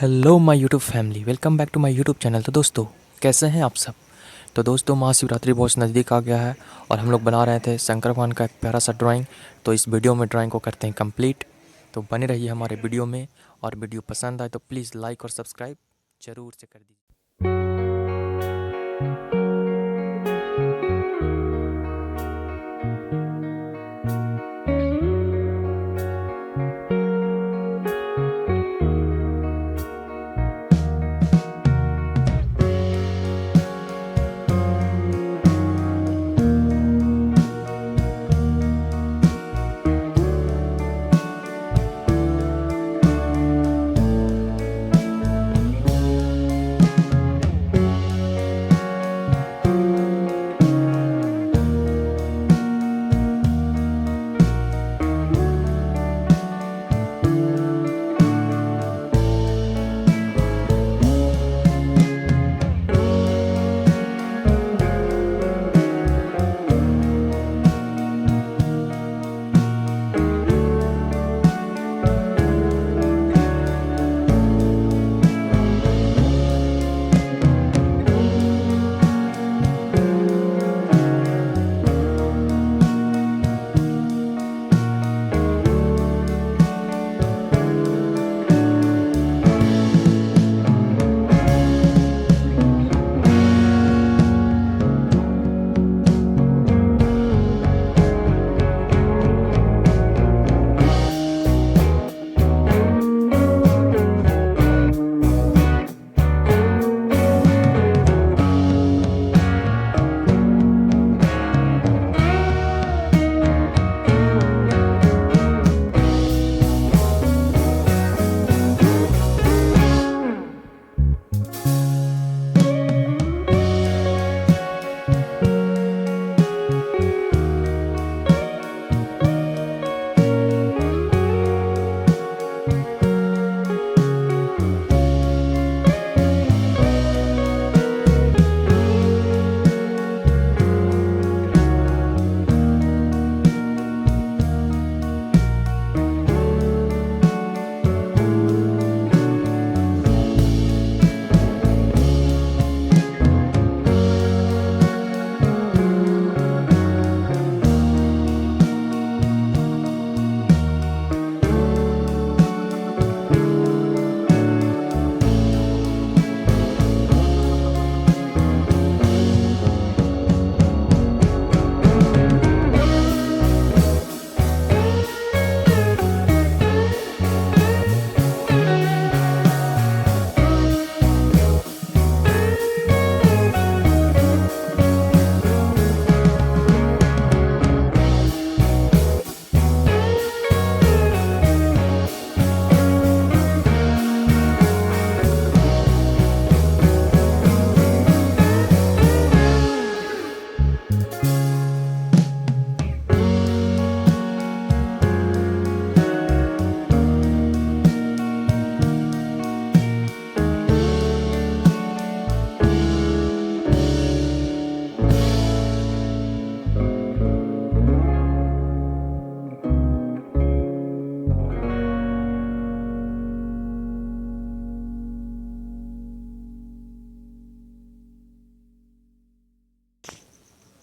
Hello my YouTube family, welcome back to my YouTube channel. तो दोस्तों, कैसे हैं आप सब। तो दोस्तों, महाशिवरात्रि बहुत नज़दीक आ गया है और हम लोग बना रहे थे शंकर भगवान का एक प्यारा सा ड्राइंग। तो इस वीडियो में ड्राइंग को करते हैं कंप्लीट। तो बने रहिए हमारे वीडियो में, और वीडियो पसंद आए तो प्लीज़ लाइक और सब्सक्राइब ज़रूर से कर दीजिए।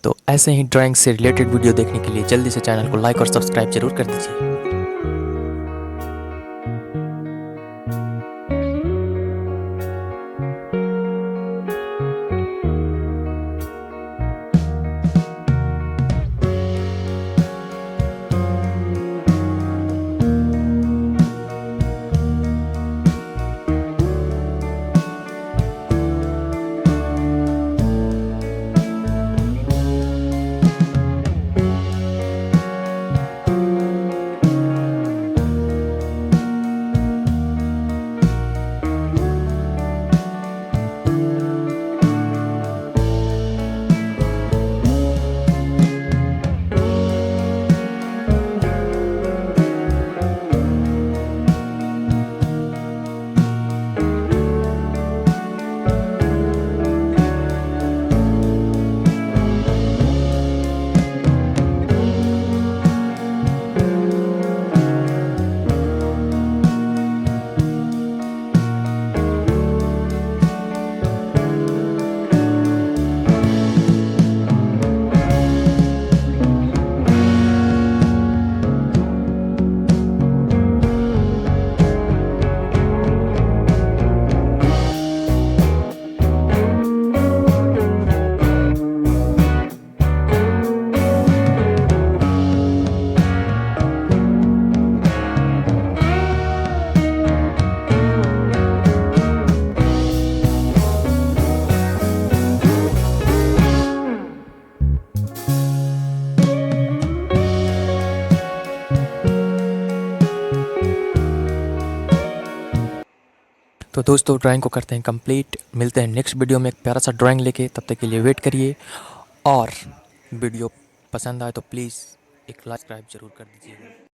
तो ऐसे ही ड्राइंग से रिलेटेड वीडियो देखने के लिए जल्दी से चैनल को लाइक और सब्सक्राइब जरूर कर दीजिए। तो दोस्तों ड्राइंग को करते हैं कंप्लीट। मिलते हैं नेक्स्ट वीडियो में एक प्यारा सा ड्राइंग लेके, तब तक के लिए वेट करिए। और वीडियो पसंद आए तो प्लीज़ एक लाइक सब्सक्राइब जरूर कर दीजिएगा।